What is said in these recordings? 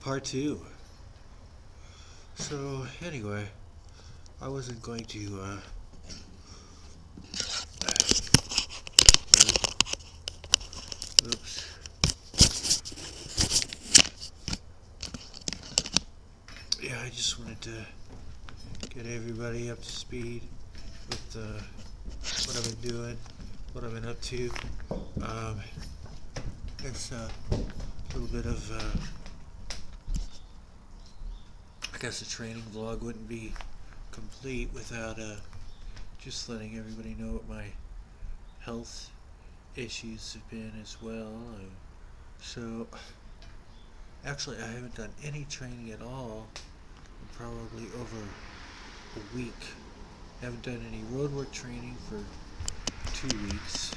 Part 2. So, anyway, I wasn't going to, oops. Yeah, I just wanted to get everybody up to speed with what I've been doing, what I've been up to. It's a little bit of, I guess a training vlog wouldn't be complete without just letting everybody know what my health issues have been as well. So, actually, I haven't done any training at all in probably over a week. I haven't done any roadwork training for 2 weeks.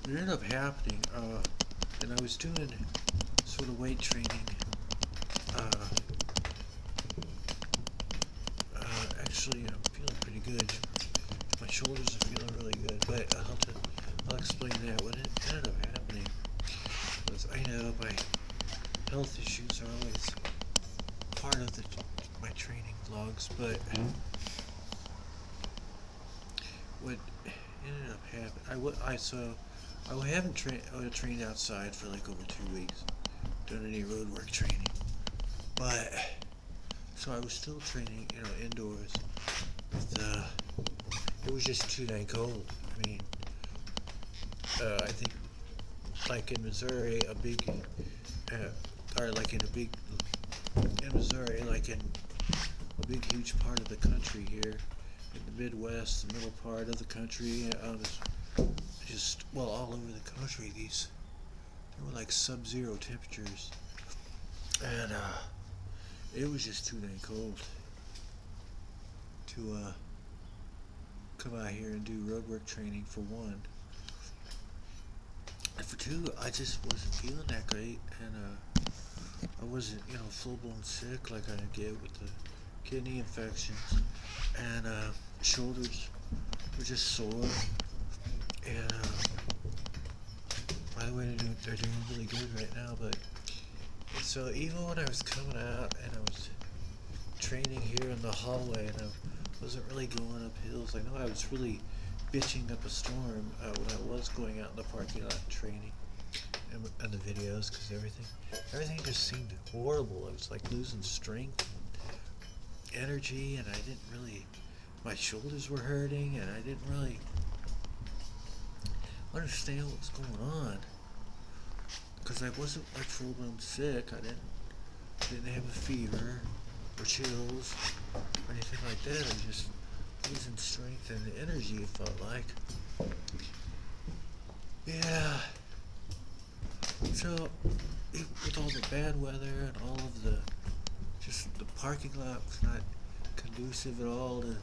It ended up happening, and I was doing sort of weight training. Actually, I'm feeling pretty good. My shoulders are feeling really good, but I'll explain that. What ended up happening was, I know my health issues are always part of my training vlogs, but what ended up happening, I haven't trained outside for like over 2 weeks, done any road work training, but so I was still training, indoors. It was just too dang cold. I mean, I think like in Missouri, in Missouri, like in a big huge part of the country here, in the Midwest, the middle part of the country, all over the country, there were like sub-zero temperatures, and it was just too dang cold to come out here and do roadwork training, for one, and for two, I just wasn't feeling that great, and I wasn't, full-blown sick like I get with the kidney infections, and shoulders were just sore, and by the way, they're doing really good right now, but so even when I was coming out and I was training here in the hallway and I wasn't really going up hills, I know I was really bitching up a storm when I was going out in the parking lot training and the videos, because everything just seemed horrible. I was like losing strength and energy, and my shoulders were hurting, and I didn't really understand what was going on, because I wasn't like full-blown sick. I didn't have a fever or chills or anything like that. I was just losing strength and energy, it felt like. Yeah. So, with all the bad weather and all of the parking lot was not conducive at all to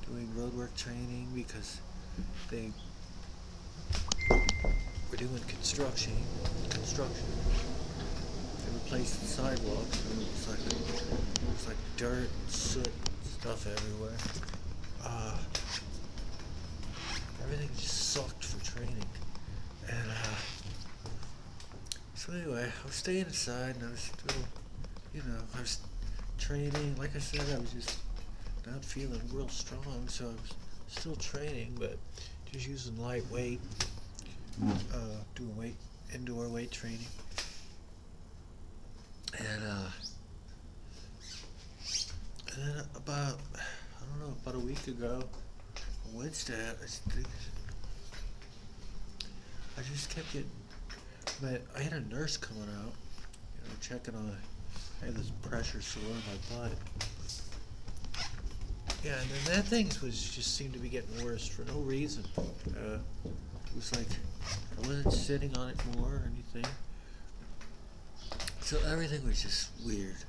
doing roadwork training, because they were doing construction. They replaced the sidewalks, and it was like dirt and soot and stuff everywhere. Everything just sucked for training, and so anyway, I was staying inside, and I was still, I was training. Like I said, I was just not feeling real strong, so I was still training, but just using light weight, doing indoor weight training, and then about a week ago, on Wednesday, I just kept getting. I had a nurse coming out, checking on. I had this pressure sore in my butt. Yeah, and then that thing just seemed to be getting worse for no reason. It was like I wasn't sitting on it more or anything. So everything was just weird.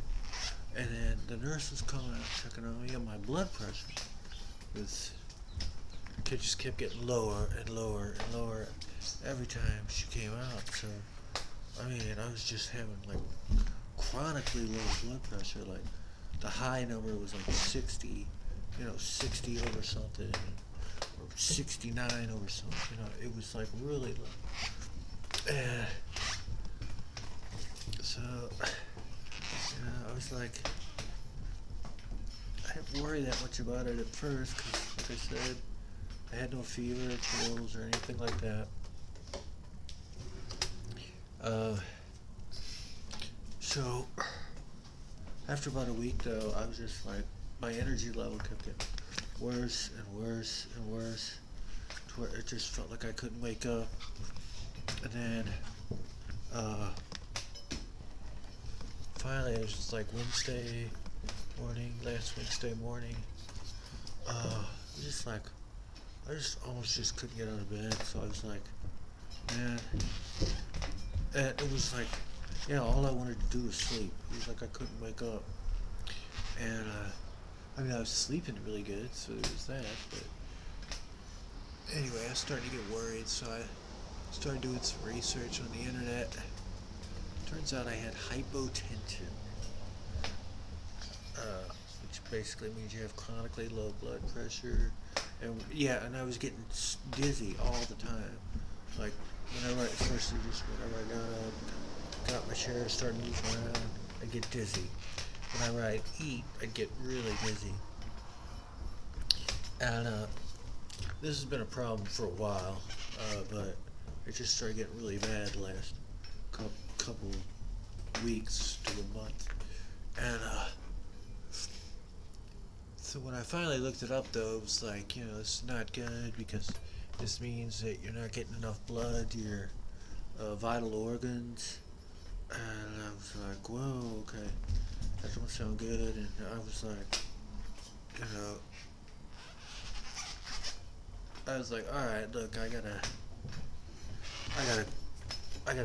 And then the nurse was coming out, checking on me, and my blood pressure just kept getting lower and lower and lower every time she came out. So, I mean, I was just having like chronically low blood pressure. Like the high number was like 60, 60 over something, or 69 over something. It was like really low. like, I didn't worry that much about it at first, because, like I said, I had no fever, chills, or anything like that. So, after about a week, though, I was just like, my energy level kept getting worse and worse and worse, to where it just felt like I couldn't wake up. And then, finally, it was just like last Wednesday morning, just like, I just almost just couldn't get out of bed, so I was like, man, and it was like, yeah, all I wanted to do was sleep. It was like I couldn't wake up, and, I mean, I was sleeping really good, so there was that, but anyway, I started to get worried, so I started doing some research on the internet. Turns out I had hypotension, which basically means you have chronically low blood pressure, and yeah, and I was getting dizzy all the time. Like whenever, especially just whenever I got out my chair, started moving around, I'd get dizzy. Whenever I'd eat, I'd get really dizzy, and this has been a problem for a while, but it just started getting really bad the last couple weeks to a month, and so when I finally looked it up, though, it was like, this is not good because this means that you're not getting enough blood to your vital organs, and I was like, whoa, okay, that don't sound good, and I was like, all right, look, I gotta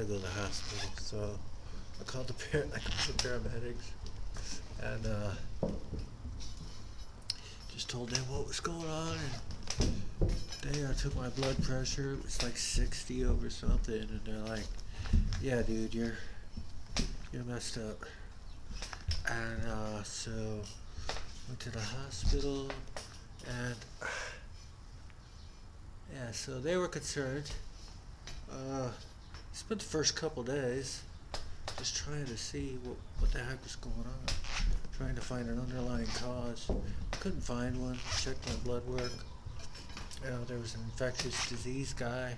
go to the hospital. So I called the paramedics, and just told them what was going on. And they took my blood pressure. It was like 60 over something, and they're like, "Yeah, dude, you're messed up." And so went to the hospital, and yeah, so they were concerned. Spent the first couple days just trying to see what the heck was going on, trying to find an underlying cause. Couldn't find one. Checked my blood work. There was an infectious disease guy.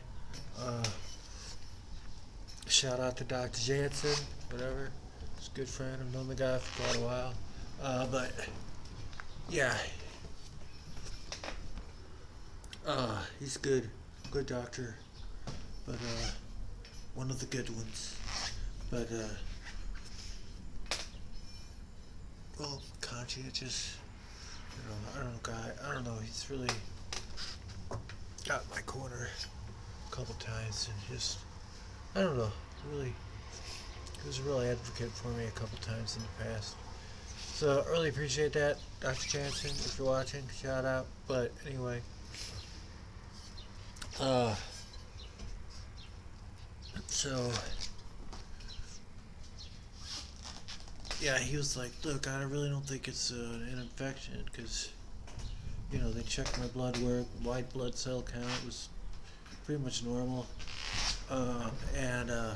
Shout out to Dr. Jansen, whatever. He's a good friend. I've known the guy for quite a while. But yeah, he's good doctor, but one of the good ones. But well, conscientious. I don't know. He's really got my corner a couple times, and just, I don't know. He was a real advocate for me a couple times in the past. So I really appreciate that, Dr. Jansen. If you're watching, shout out. But anyway, so yeah, he was like, "Look, I really don't think it's an infection, because they checked my blood work, white blood cell count was pretty much normal, and I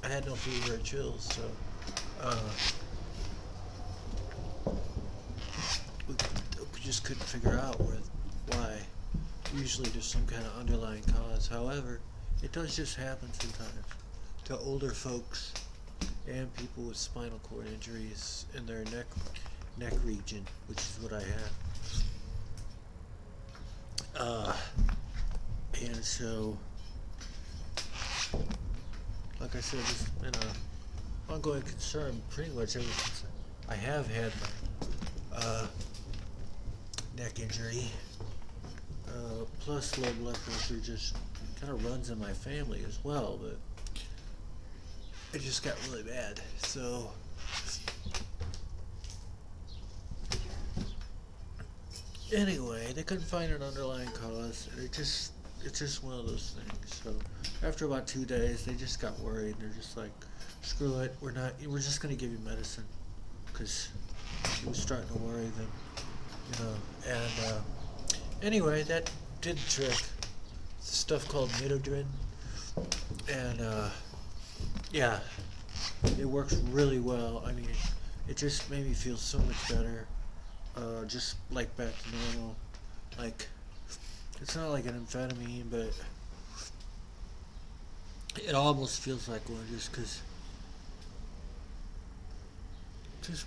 had no fever or chills, so we just couldn't figure out why. Usually there's some kind of underlying cause. However, it does just happen sometimes to older folks and people with spinal cord injuries in their neck region, which is what I have. And so, like I said, this has been an ongoing concern pretty much ever since I have had my neck injury. Plus low blood pressure just kind of runs in my family as well, but it just got really bad. So anyway, they couldn't find an underlying cause, and it's just one of those things. So after about 2 days, they just got worried. They're just like, screw it, we're just gonna give you medicine, because it was starting to worry them, and anyway, that did the trick. It's stuff called midodrine, and yeah, it works really well. I mean, it just made me feel so much better. Just like back to normal. Like, it's not like an amphetamine, but it almost feels like one just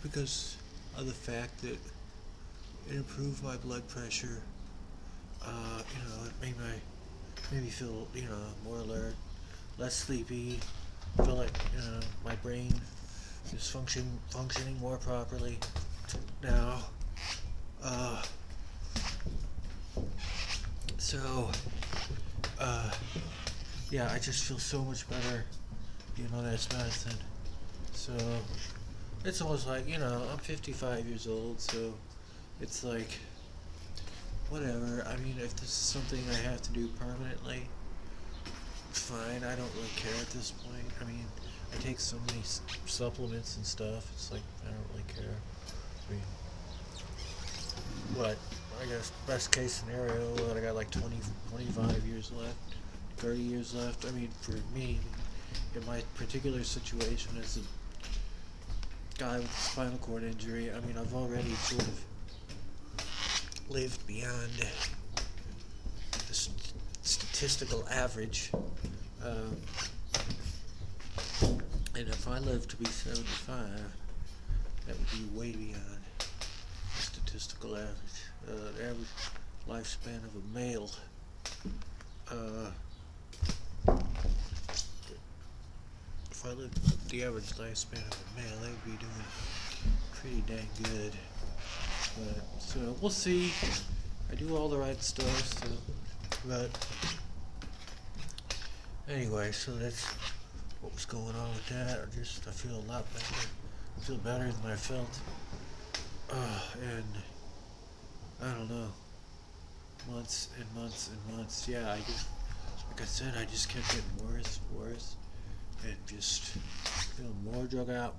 because of the fact that it improved my blood pressure. It made me feel, more alert, less sleepy. Feel like, my brain is functioning more properly now. Uh, so, uh, yeah, I just feel so much better, that it's medicine. So, it's almost like, I'm 55 years old, so it's like, whatever. I mean, if this is something I have to do permanently, fine. I don't really care at this point. I mean, I take so many supplements and stuff. It's like, I don't really care. I mean, what? I guess best case scenario, I got like 20, 25 years left, 30 years left. I mean, for me, in my particular situation as a guy with a spinal cord injury, I mean, I've already sort of lived beyond the statistical average. And if I live to be 75, that would be way beyond the statistical average. The average lifespan of a male. If I lived the average lifespan of a male, they would be doing pretty dang good. But, so we'll see. I do all the right stuff, but anyway, so that's what was going on with that. I feel a lot better. I feel better than I felt. And I don't know, months and months and months. Yeah, like I said, I just kept getting worse and worse, and just feeling more drug out,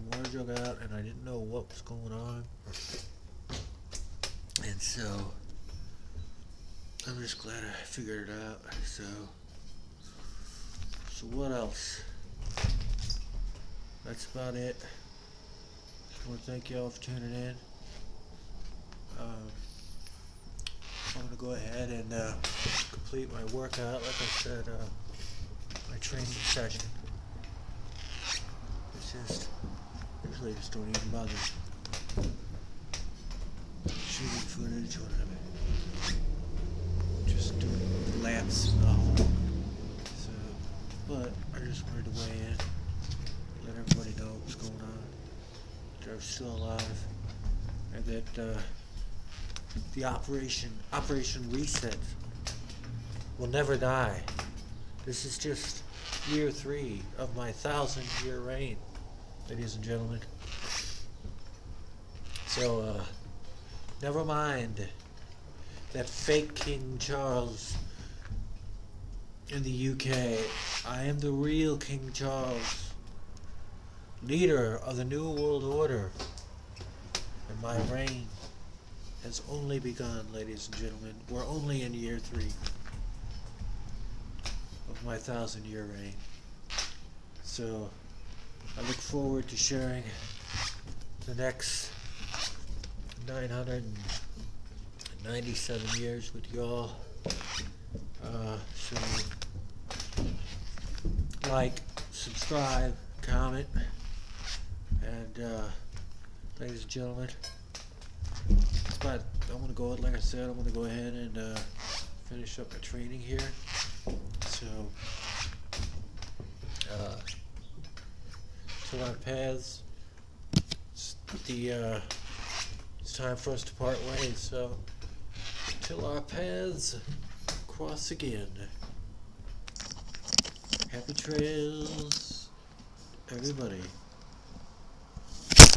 and I didn't know what was going on. And so, I'm just glad I figured it out. So what else? That's about it. I want to thank y'all for tuning in. I'm going to go ahead and complete my workout. Like I said, my training session. It's just, usually just don't even bother shooting footage when I'm just doing laps in the home. So, but I just wanted to weigh in, let everybody know what's going on, that I'm still alive, and that the Operation Reset will never die. This is just year 3 of my 1,000-year reign, ladies and gentlemen. So, never mind that fake King Charles in the UK. I am the real King Charles, leader of the New World Order, and my reign has only begun, ladies and gentlemen. We're only in year 3 of my 1,000-year reign. So, I look forward to sharing the next 997 years with y'all. So, like, subscribe, comment, and ladies and gentlemen, but I'm going to go, like I said, I'm going to go ahead and finish up my training here. So, till our paths, it's time for us to part ways. So, till our paths cross again. Happy trails, everybody.